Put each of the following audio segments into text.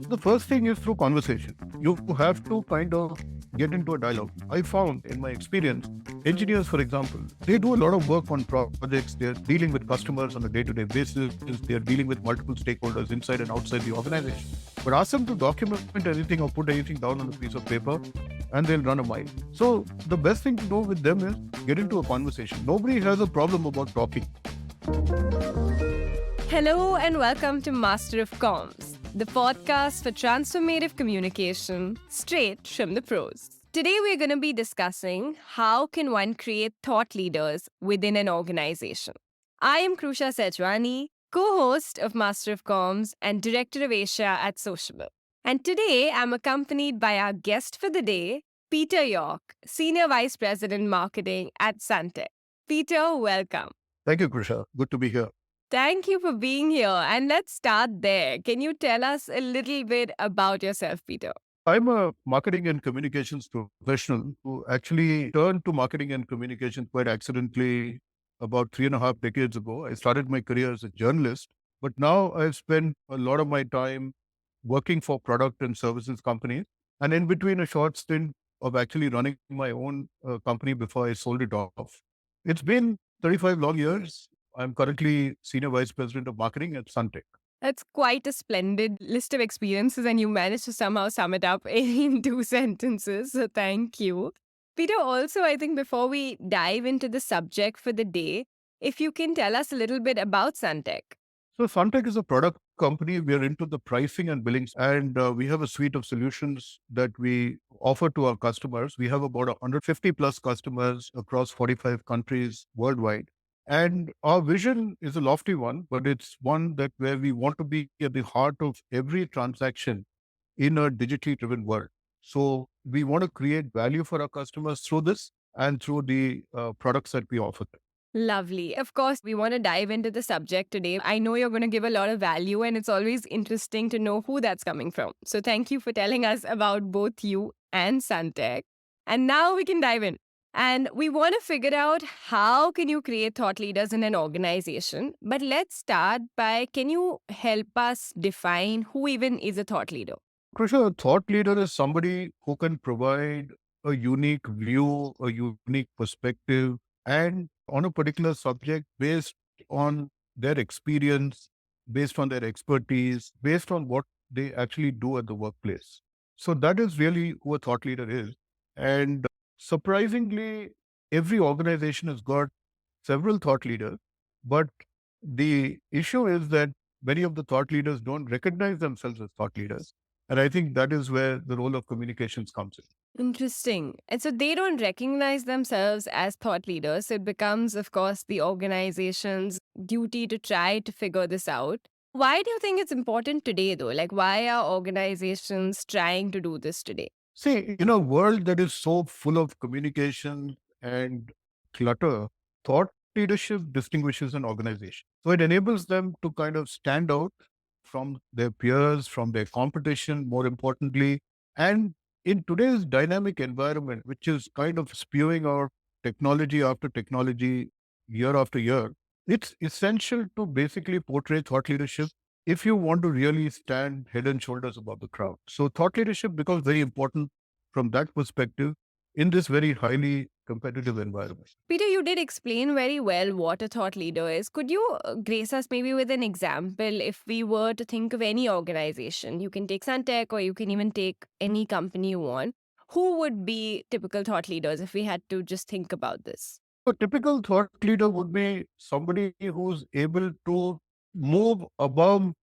The first thing is through conversation. You have to kind of get into a dialogue. I found in my experience, engineers, for example, they do a lot of work on projects. They're dealing with customers on a day-to-day basis. They're dealing with multiple stakeholders inside and outside the organization. But ask them to document anything or put anything down on a piece of paper, and they'll run a mile. So the best thing to do with them is get into a conversation. Nobody has a problem about talking. Hello and welcome to Master of Comms, the podcast for transformative communication, straight from the pros. Today we're going to be discussing how can one create thought leaders within an organization. I am Krusha Sejwani, co-host of Master of Comms and Director of Asia at Sociable. And today I'm accompanied by our guest for the day, Peter Yorke, Senior Vice President Marketing at SunTec. Peter, welcome. Thank you, Krusha. Good to be here. Thank you for being here. And let's start there. Can you tell us a little bit about yourself, Peter? I'm a marketing and communications professional who actually turned to marketing and communications quite accidentally about 3.5 decades ago. I started my career as a journalist, but now I've spent a lot of my time working for product and services companies, and in between a short stint of actually running my own company before I sold it off. It's been 35 long years. I'm currently Senior Vice President of Marketing at SunTec. That's quite a splendid list of experiences, and you managed to somehow sum it up in 2 sentences. So thank you. Peter, also, I think before we dive into the subject for the day, if you can tell us a little bit about SunTec. So SunTec is a product company. We are into the pricing and billing, and we have a suite of solutions that we offer to our customers. We have about 150 plus customers across 45 countries worldwide. And our vision is a lofty one, but it's one that where we want to be at the heart of every transaction in a digitally driven world. So we want to create value for our customers through this and through the products that we offer them. Lovely. Of course, we want to dive into the subject today. I know you're going to give a lot of value, and it's always interesting to know who that's coming from. So thank you for telling us about both you and SunTec. And now we can dive in. And we want to figure out how can you create thought leaders in an organization. But let's start by, can you help us define who even is a thought leader? Krishna, a thought leader is somebody who can provide a unique view, a unique perspective, and on a particular subject based on their experience, based on their expertise, based on what they actually do at the workplace. So that is really who a thought leader is. And surprisingly, every organization has got several thought leaders, but the issue is that many of the thought leaders don't recognize themselves as thought leaders. And I think that is where the role of communications comes in. Interesting. And so they don't recognize themselves as thought leaders. It becomes, of course, the organization's duty to try to figure this out. Why do you think it's important today, though? Like, why are organizations trying to do this today? See, in a world that is so full of communication and clutter, thought leadership distinguishes an organization. So it enables them to kind of stand out from their peers, from their competition, more importantly. And in today's dynamic environment, which is kind of spewing out technology after technology, year after year, it's essential to basically portray thought leadership if you want to really stand head and shoulders above the crowd. So thought leadership becomes very important from that perspective in this very highly competitive environment. Peter, you did explain very well what a thought leader is. Could you grace us maybe with an example if we were to think of any organization? You can take SunTec or you can even take any company you want. Who would be typical thought leaders if we had to just think about this? A typical thought leader would be somebody who's able to move above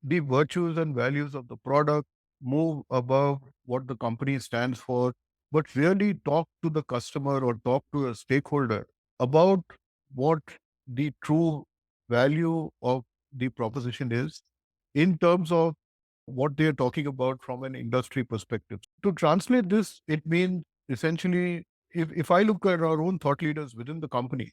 the virtues and values of the product, move above what the company stands for, but really talk to the customer or talk to a stakeholder about what the true value of the proposition is in terms of what they're talking about from an industry perspective. To translate this, it means essentially, if I look at our own thought leaders within the company,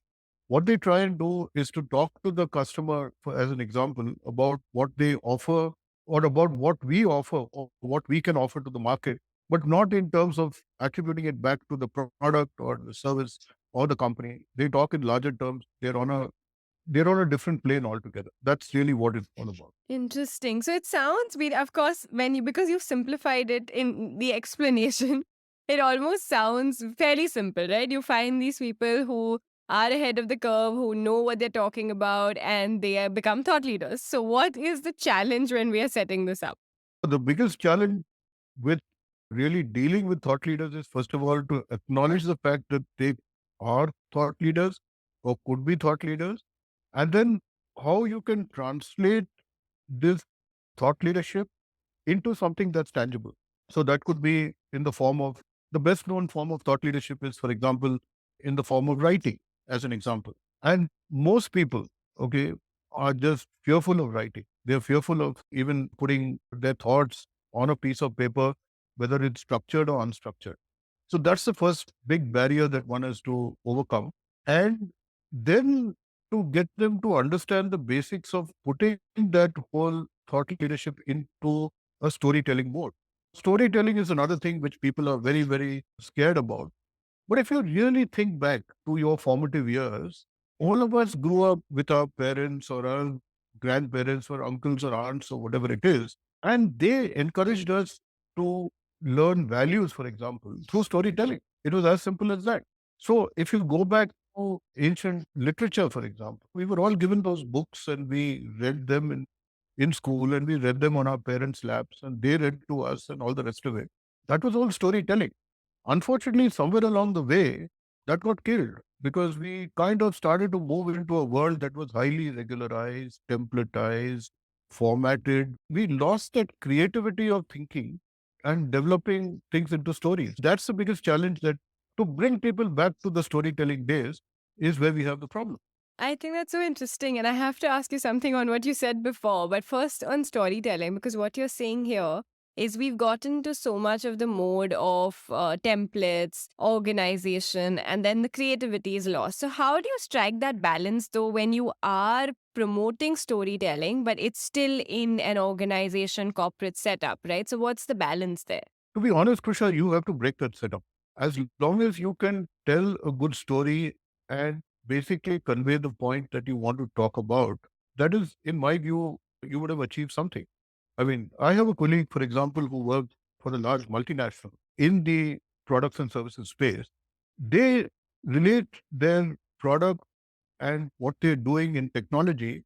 what they try and do is to talk to the customer, as an example, about what they offer or about what we offer or what we can offer to the market, but not in terms of attributing it back to the product or the service or the company. They talk in larger terms. They're on a they're on a different plane altogether. That's really what it's all about. Interesting. So it sounds weird, of course, when you because you've simplified it in the explanation, it almost sounds fairly simple, right? You find these people who are ahead of the curve, who know what they're talking about, and become thought leaders. So, what is the challenge when we are setting this up? The biggest challenge with really dealing with thought leaders is, first of all, to acknowledge the fact that they are thought leaders or could be thought leaders, and then how you can translate this thought leadership into something that's tangible. So that could be in the form of, the best known form of thought leadership is, for example, in the form of writing, as an example. And most people, okay, are just fearful of writing. They're fearful of even putting their thoughts on a piece of paper, whether it's structured or unstructured. So that's the first big barrier that one has to overcome. And then to get them to understand the basics of putting that whole thought leadership into a storytelling mode. Storytelling is another thing which people are very, very scared about. But if you really think back to your formative years, all of us grew up with our parents or our grandparents or uncles or aunts or whatever it is, and they encouraged us to learn values, for example, through storytelling. It was as simple as that. So if you go back to ancient literature, for example, we were all given those books and we read them in school and we read them on our parents' laps and they read to us and all the rest of it. That was all storytelling. Unfortunately, somewhere along the way, that got killed because we kind of started to move into a world that was highly regularized, templatized, formatted. We lost that creativity of thinking and developing things into stories. That's the biggest challenge, that to bring people back to the storytelling days is where we have the problem. I think that's so interesting. And I have to ask you something on what you said before. But first on storytelling, because what you're saying here is we've gotten to so much of the mode of templates, organization, and then the creativity is lost. So, how do you strike that balance though when you are promoting storytelling, but it's still in an organization corporate setup, right? So, what's the balance there? To be honest, Krishna, you have to break that setup. As long as you can tell a good story and basically convey the point that you want to talk about, that is, in my view, you would have achieved something. I mean, I have a colleague, for example, who worked for a large multinational in the products and services space. They relate their product and what they're doing in technology,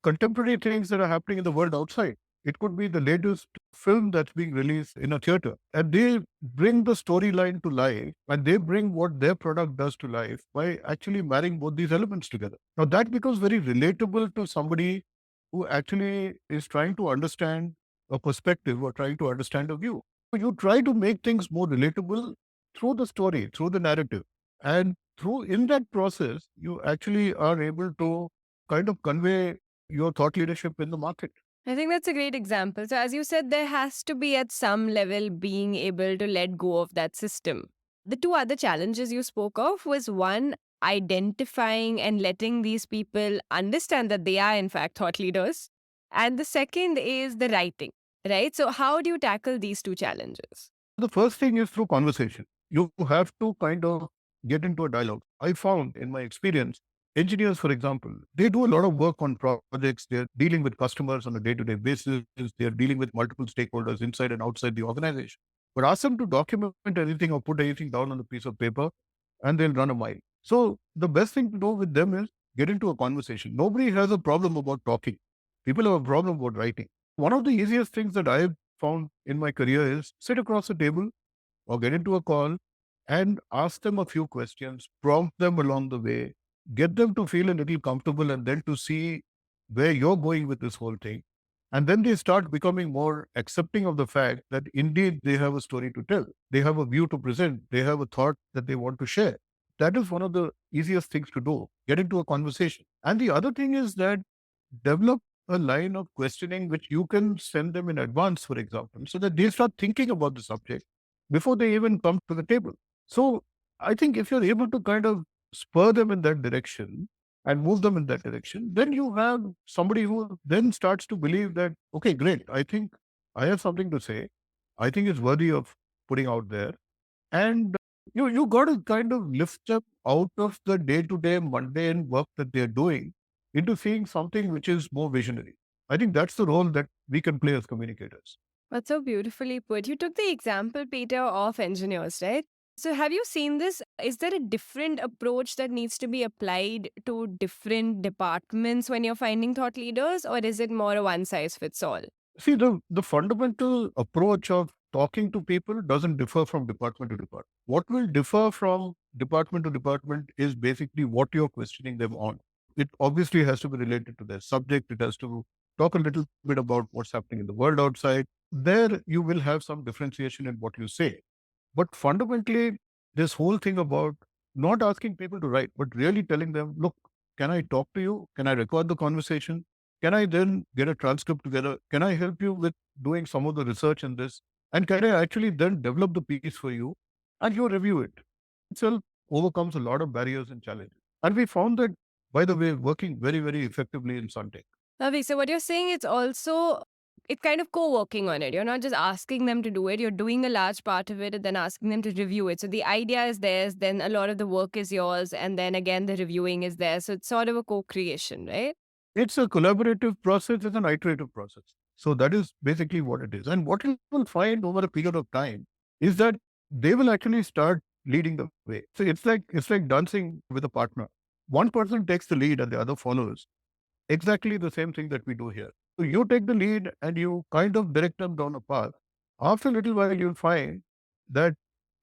contemporary things that are happening in the world outside. It could be the latest film that's being released in a theater. And they bring the storyline to life and they bring what their product does to life by actually marrying both these elements together. Now, that becomes very relatable to somebody who actually is trying to understand a perspective or trying to understand a view. So you try to make things more relatable through the story, through the narrative. And through in that process, you actually are able to kind of convey your thought leadership in the market. I think that's a great example. So, as you said, there has to be at some level being able to let go of that system. The two other challenges you spoke of was one, identifying and letting these people understand that they are, in fact, thought leaders. And the second is the writing, right? So, how do you tackle these two challenges? The first thing is through conversation. You have to kind of get into a dialogue. I found in my experience, engineers, for example, they do a lot of work on projects. They're dealing with customers on a day to day basis. They're dealing with multiple stakeholders inside and outside the organization. But ask them to document anything or put anything down on a piece of paper and they'll run a mile. So the best thing to do with them is get into a conversation. Nobody has a problem about talking. People have a problem about writing. One of the easiest things that I've found in my career is sit across a table or get into a call and ask them a few questions, prompt them along the way, get them to feel a little comfortable, and then to see where you're going with this whole thing. And then they start becoming more accepting of the fact that indeed they have a story to tell, they have a view to present, they have a thought that they want to share. That is one of the easiest things to do, get into a conversation. And the other thing is that develop a line of questioning which you can send them in advance, for example, so that they start thinking about the subject before they even come to the table. So I think if you're able to kind of spur them in that direction and move them in that direction, then you have somebody who then starts to believe that, okay, great, I think I have something to say. I think it's worthy of putting out there. And you got to kind of lift them out of the day to day mundane work that they're doing into seeing something which is more visionary. I think that's the role that we can play as communicators. That's so beautifully put. You took the example, Peter, of engineers, right? So, have you seen this? Is there a different approach that needs to be applied to different departments when you're finding thought leaders, or is it more a one size fits all? See, the fundamental approach of talking to people doesn't differ from department to department. What will differ from department to department is basically what you're questioning them on. It obviously has to be related to their subject. It has to talk a little bit about what's happening in the world outside. There, you will have some differentiation in what you say. But fundamentally, this whole thing about not asking people to write, but really telling them, look, can I talk to you? Can I record the conversation? Can I then get a transcript together? Can I help you with doing some of the research in this? And can I actually then develop the piece for you and you review it? Itself overcomes a lot of barriers and challenges. And we found that, by the way, working very, very effectively in SunTec. Lovely. So, what you're saying, it's also it's kind of co-working on it. You're not just asking them to do it. You're doing a large part of it and then asking them to review it. So the idea is theirs, then a lot of the work is yours, and then again the reviewing is there. So it's sort of a co-creation, right? It's a collaborative process, it's an iterative process. So that is basically what it is. And what you will find over a period of time is that they will actually start leading the way. So it's like dancing with a partner. One person takes the lead and the other follows. Exactly the same thing that we do here. So you take the lead and you kind of direct them down a path. After a little while, you'll find that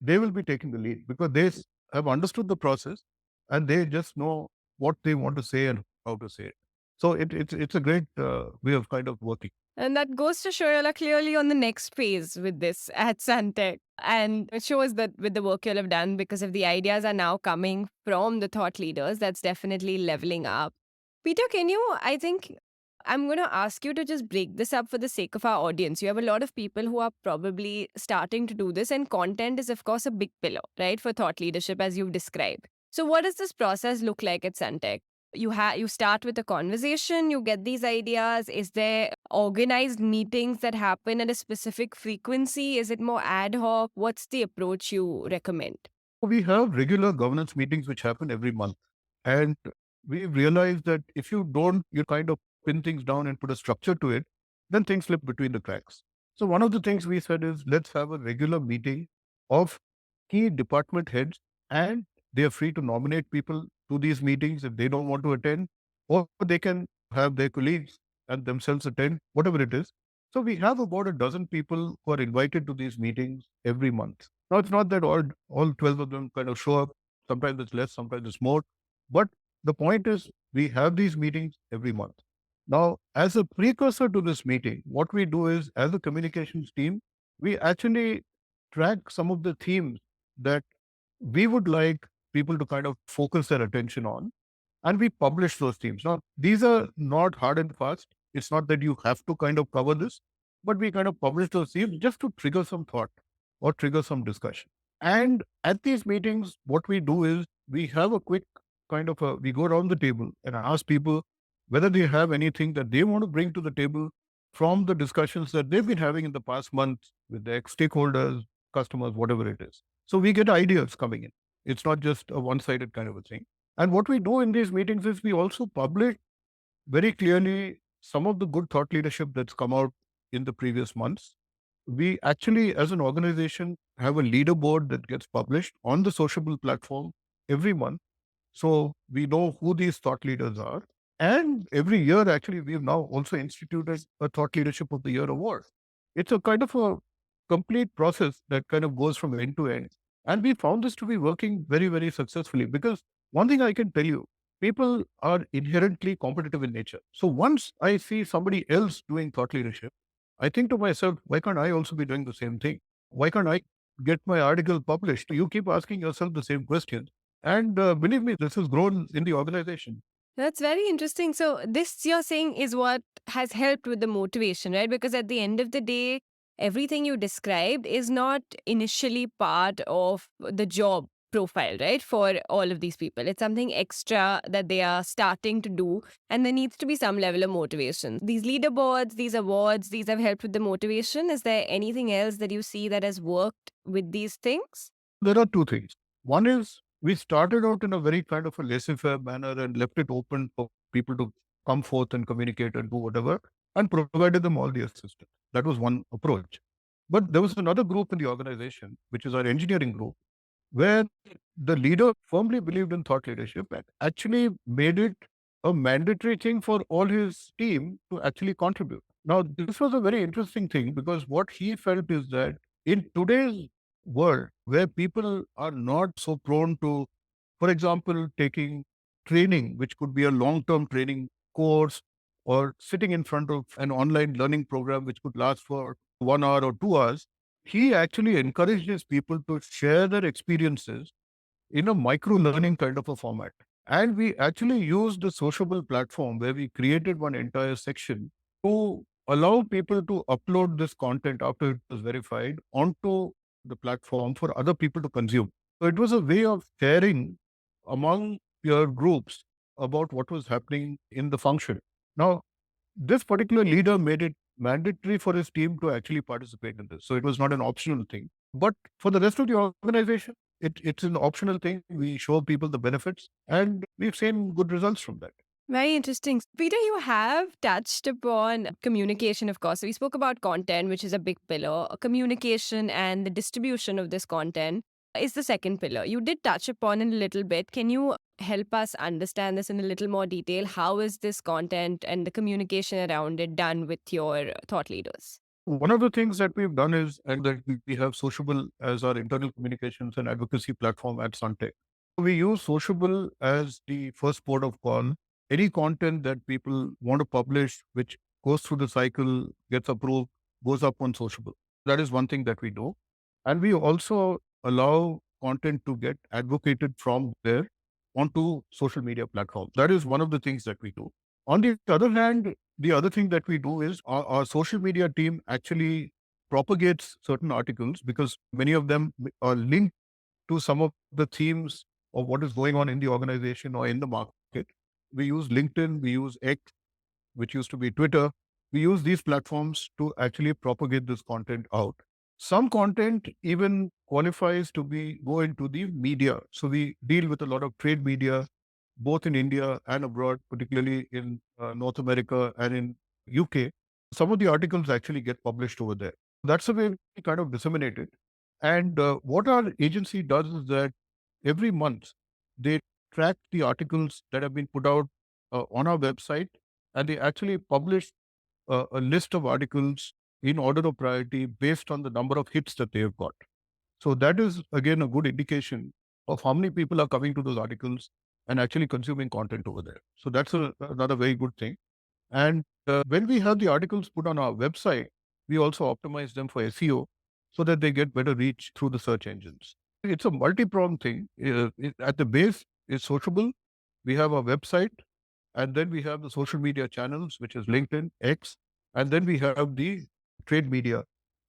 they will be taking the lead because have understood the process and they just know what they want to say and how to say it. So it's a great way of kind of working. And that goes to show you are clearly on the next phase with this at Santec. And it shows that with the work you'll have done, because if the ideas are now coming from the thought leaders, that's definitely leveling up. Peter, can you, I think I'm going to ask you to just break this up for the sake of our audience. You have a lot of people who are probably starting to do this, and content is, of course, a big pillar, right, for thought leadership, as you've described. So, what does this process look like at Santec? You start with a conversation, you get these ideas. Is there organized meetings that happen at a specific frequency? Is it more ad hoc? What's the approach you recommend? We have regular governance meetings which happen every month. And we realize that if you don't, you kind of pin things down and put a structure to it, then things slip between the cracks. So one of the things we said is let's have a regular meeting of key department heads, and they are free to nominate people to these meetings if they don't want to attend, or they can have their colleagues and themselves attend, whatever it is. So we have about a dozen people who are invited to these meetings every month. Now it's not that all 12 of them kind of show up. Sometimes it's less, sometimes it's more. But the point is we have these meetings every month. Now, as a precursor to this meeting, what we do is as a communications team, we actually track some of the themes that we would like people to kind of focus their attention on, and we publish those themes. Now, these are not hard and fast. It's not that you have to kind of cover this, but we kind of publish those themes just to trigger some thought or trigger some discussion. And at these meetings, what we do is we have a quick we go around the table and ask people whether they have anything that they want to bring to the table from the discussions that they've been having in the past month with their stakeholders, customers, whatever it is. So we get ideas coming in. It's not just a one sided kind of a thing. And what we do in these meetings is we also publish very clearly some of the good thought leadership that's come out in the previous months. We actually, as an organization, have a leaderboard that gets published on the sociable platform every month. So we know who these thought leaders are. And every year, actually, we've now also instituted a Thought Leadership of the Year award. It's a kind of a complete process that kind of goes from end to end. And we found this to be working very, very successfully because one thing I can tell you, people are inherently competitive in nature. So once I see somebody else doing thought leadership, I think to myself, why can't I also be doing the same thing? Why can't I get my article published? You keep asking yourself the same question. And believe me, this has grown in the organization. That's very interesting. So, this you're saying is what has helped with the motivation, right? Because at the end of the day, everything you described is not initially part of the job profile, right? For all of these people, it's something extra that they are starting to do, and there needs to be some level of motivation. These leaderboards, these awards, these have helped with the motivation. Is there anything else that you see that has worked with these things? There are two things. One is we started out in a very kind of a laissez-faire manner and left it open for people to come forth and communicate and do whatever, and provided them all the assistance. That was one approach. But there was another group in the organization, which is our engineering group, where the leader firmly believed in thought leadership and actually made it a mandatory thing for all his team to actually contribute. Now, this was a very interesting thing because what he felt is that in today's world, where people are not so prone to, for example, taking training, which could be a long term training course, or sitting in front of an online learning program, which could last for 1 hour or 2 hours, he actually encouraged his people to share their experiences in a micro learning kind of a format. And we actually used the sociable platform where we created one entire section to allow people to upload this content after it was verified onto the platform for other people to consume. So it was a way of sharing among peer groups about what was happening in the function. Now, this particular leader made it mandatory for his team to actually participate in this. So it was not an optional thing. But for the rest of the organization, it's an optional thing. We show people the benefits and we've seen good results from that. Very interesting. Peter, you have touched upon communication, of course. We spoke about content, which is a big pillar. Communication and the distribution of this content is the second pillar. You did touch upon it a little bit. Can you help us understand this in a little more detail? How is this content and the communication around it done with your thought leaders? One of the things that we've done is and that we have Sociable as our internal communications and advocacy platform at SunTec. We use Sociable as the first port of call. Any content that people want to publish, which goes through the cycle, gets approved, goes up on Sociable. That is one thing that we do. And we also allow content to get advocated from there onto social media platforms. That is one of the things that we do. On the other hand, the other thing that we do is our social media team actually propagates certain articles because many of them are linked to some of the themes of what is going on in the organization or in the market. We use LinkedIn, we use X, which used to be Twitter. We use these platforms to actually propagate this content out. Some content even qualifies to be go into the media. So we deal with a lot of trade media, both in India and abroad, particularly in North America and in UK. Some of the articles actually get published over there. That's the way we kind of disseminate it. And what our agency does is that every month they track the articles that have been put out on our website, and they actually publish a list of articles in order of priority based on the number of hits that they have got. So that is again a good indication of how many people are coming to those articles and actually consuming content over there. So that's another very good thing. And when we have the articles put on our website, we also optimize them for SEO so that they get better reach through the search engines. It's a multi-pronged thing. At the base, it's sociable. We have our website, and then we have the social media channels, which is LinkedIn, X, and then we have the trade media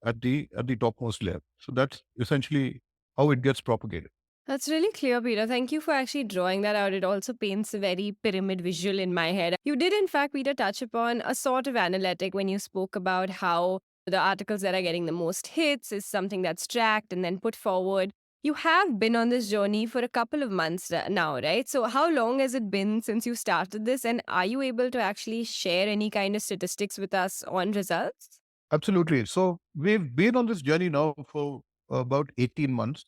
at the topmost layer. So that's essentially how it gets propagated. That's really clear, Peter. Thank you for actually drawing that out. It also paints a very pyramid visual in my head. You did, in fact, Peter, touch upon a sort of analytic when you spoke about how the articles that are getting the most hits is something that's tracked and then put forward. You have been on this journey for a couple of months now, right? So, how long has it been since you started this? And are you able to actually share any kind of statistics with us on results? Absolutely. So we've been on this journey now for about 18 months.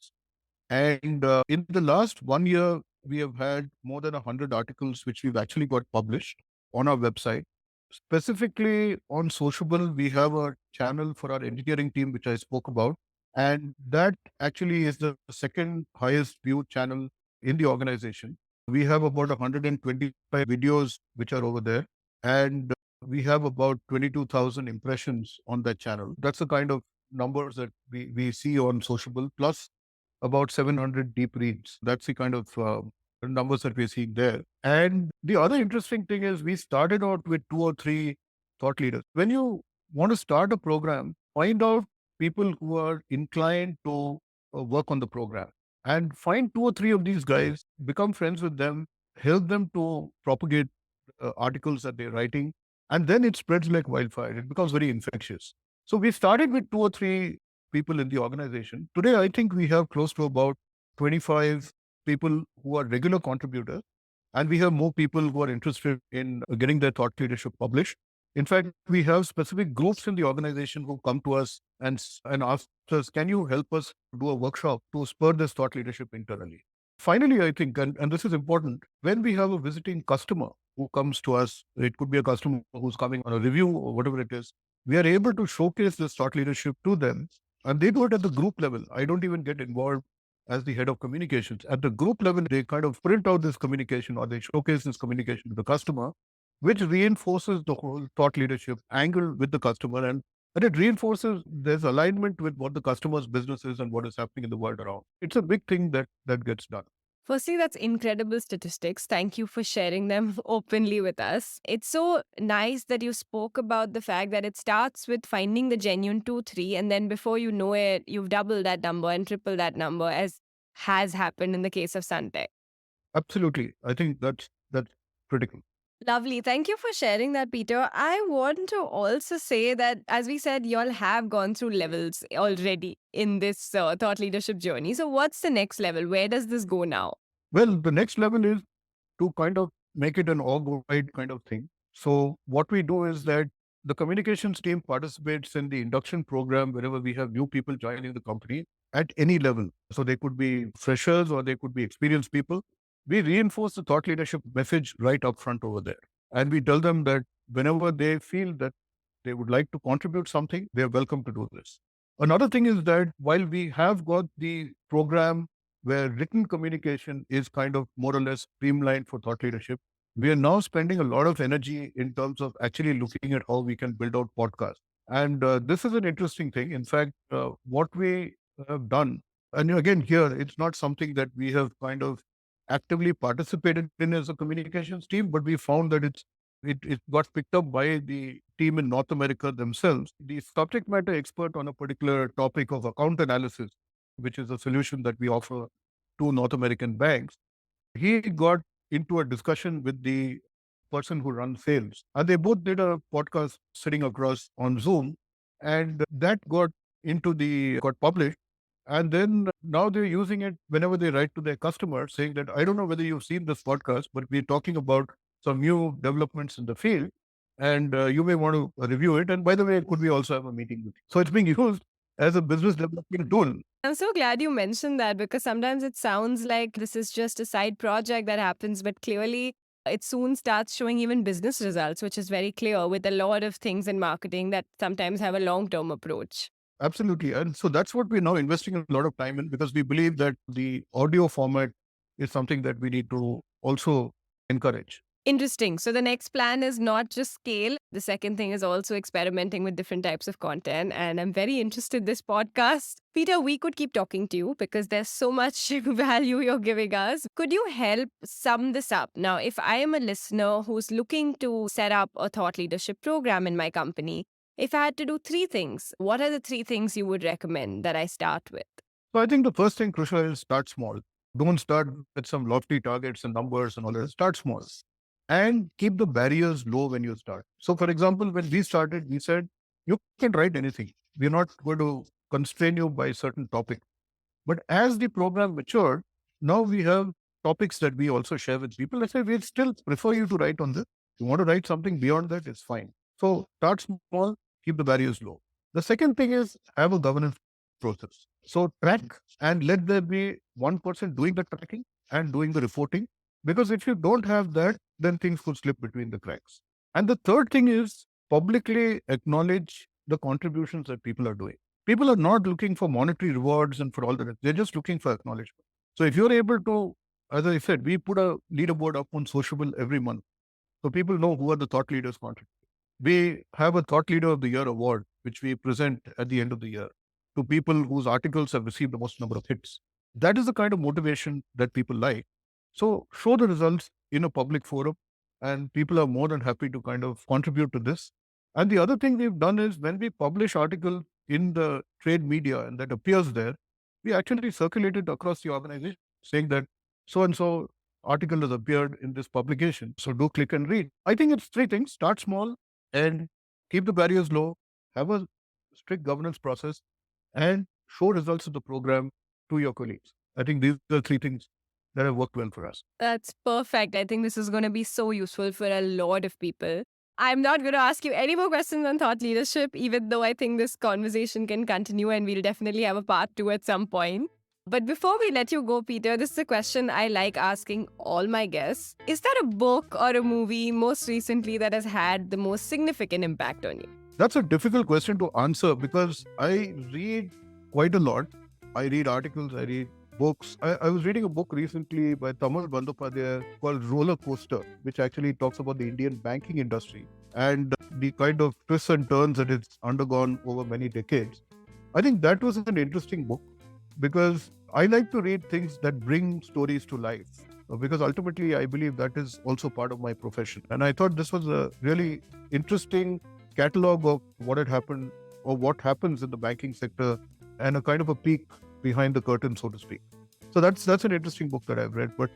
And in the last 1 year, we have had more than 100 articles which we've actually got published on our website. Specifically on Sociable, we have a channel for our engineering team, which I spoke about. And that actually is the second highest viewed channel in the organization. We have about 125 videos which are over there. And we have about 22,000 impressions on that channel. That's the kind of numbers that we see on Sociable, plus about 700 deep reads. That's the kind of numbers that we're seeing there. And the other interesting thing is we started out with two or three thought leaders. When you want to start a program, find out people who are inclined to work on the program and find two or three of these guys, become friends with them, help them to propagate articles that they're writing, and then it spreads like wildfire. It becomes very infectious. So we started with two or three people in the organization. Today, I think we have close to about 25 people who are regular contributors. And we have more people who are interested in getting their thought leadership published. In fact, we have specific groups in the organization who come to us and ask us, can you help us do a workshop to spur this thought leadership internally? Finally, I think, and this is important, when we have a visiting customer who comes to us, it could be a customer who's coming on a review or whatever it is, we are able to showcase this thought leadership to them, and they do it at the group level. I don't even get involved as the head of communications. At the group level, they kind of print out this communication or they showcase this communication to the customer, which reinforces the whole thought leadership angle with the customer. And it reinforces there's alignment with what the customer's business is and what is happening in the world around. It's a big thing that gets done. Firstly, that's incredible statistics. Thank you for sharing them openly with us. It's so nice that you spoke about the fact that it starts with finding the genuine 2, 3, and then before you know it, you've doubled that number and tripled that number, as has happened in the case of SunTec. Absolutely. I think that's critical. Lovely. Thank you for sharing that, Peter. I want to also say that, as we said, y'all have gone through levels already in this thought leadership journey. So, what's the next level? Where does this go now? Well, the next level is to kind of make it an org-wide kind of thing. So what we do is that the communications team participates in the induction program whenever we have new people joining the company at any level. So they could be freshers or they could be experienced people. We reinforce the thought leadership message right up front over there. And we tell them that whenever they feel that they would like to contribute something, they're welcome to do this. Another thing is that while we have got the program where written communication is kind of more or less streamlined for thought leadership, we are now spending a lot of energy in terms of actually looking at how we can build out podcasts. And this is an interesting thing. In fact, what we have done, and again, here, it's not something that we have kind of actively participated in as a communications team, but we found that it got picked up by the team in North America themselves. The subject matter expert on a particular topic of account analysis, which is a solution that we offer to North American banks, he got into a discussion with the person who runs sales. And they both did a podcast sitting across on Zoom. And that got published. And then now they're using it whenever they write to their customers saying that, I don't know whether you've seen this podcast, but we're talking about some new developments in the field. And you may want to review it. And by the way, could we also have a meeting with you? So it's being used as a business development tool. I'm so glad you mentioned that, because sometimes it sounds like this is just a side project that happens, but clearly it soon starts showing even business results, which is very clear with a lot of things in marketing that sometimes have a long term approach. Absolutely. And so that's what we're now investing a lot of time in, because we believe that the audio format is something that we need to also encourage. Interesting. So the next plan is not just scale. The second thing is also experimenting with different types of content. And I'm very interested in this podcast. Peter, we could keep talking to you because there's so much value you're giving us. Could you help sum this up? Now, if I am a listener who's looking to set up a thought leadership program in my company, if I had to do 3 things, what are the 3 things you would recommend that I start with? So I think the first thing, Krishna, is start small. Don't start with some lofty targets and numbers and all that. Start small and keep the barriers low when you start. So, for example, when we started, we said, you can write anything. We're not going to constrain you by certain topics. But as the program matured, now we have topics that we also share with people. I say, we still prefer you to write on this. You want to write something beyond that, it's fine. So start small, keep the barriers low. The second thing is have a governance process. So track and let there be one person doing the tracking and doing the reporting. Because if you don't have that, then things could slip between the cracks. And the third thing is publicly acknowledge the contributions that people are doing. People are not looking for monetary rewards and for all that. They're just looking for acknowledgement. So if you're able to, as I said, we put a leaderboard up on Sociable every month. So people know who are the thought leaders contributing. We have a Thought Leader of the Year award, which we present at the end of the year to people whose articles have received the most number of hits. That is the kind of motivation that people like. So show the results in a public forum, and people are more than happy to kind of contribute to this. And the other thing we've done is when we publish article in the trade media and that appears there, we actually circulate it across the organization saying that so and so article has appeared in this publication. So do click and read. I think it's 3 things. Start small and keep the barriers low, have a strict governance process, and show results of the program to your colleagues. I think these are 3 things that have worked well for us. That's perfect. I think this is going to be so useful for a lot of people. I'm not going to ask you any more questions on thought leadership, even though I think this conversation can continue and we'll definitely have a part two at some point. But before we let you go, Peter, this is a question I like asking all my guests. Is there a book or a movie most recently that has had the most significant impact on you? That's a difficult question to answer because I read quite a lot. I read articles, I read books. I was reading a book recently by Tamal Bandyopadhyay called Roller Coaster, which actually talks about the Indian banking industry and the kind of twists and turns that it's undergone over many decades. I think that was an interesting book because I like to read things that bring stories to life. Because ultimately, I believe that is also part of my profession. And I thought this was a really interesting catalog of what had happened or what happens in the banking sector and a kind of a peek behind the curtain, so to speak. So that's an interesting book that I've read, but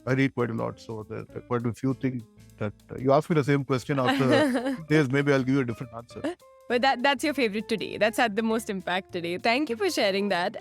I read quite a lot. So there are quite a few things that you ask me the same question after days, maybe I'll give you a different answer. But that's your favorite today. That's had the most impact today. Thank you for sharing that.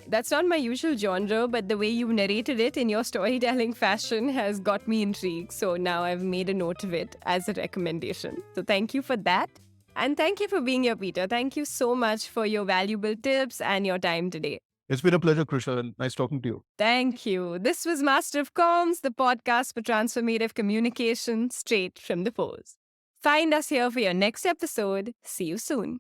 That's not my usual genre, but the way you narrated it in your storytelling fashion has got me intrigued. So now I've made a note of it as a recommendation. So thank you for that. And thank you for being here, Peter. Thank you so much for your valuable tips and your time today. It's been a pleasure, Krisha, and nice talking to you. Thank you. This was Master of Comms, the podcast for transformative communication straight from the pores. Find us here for your next episode. See you soon.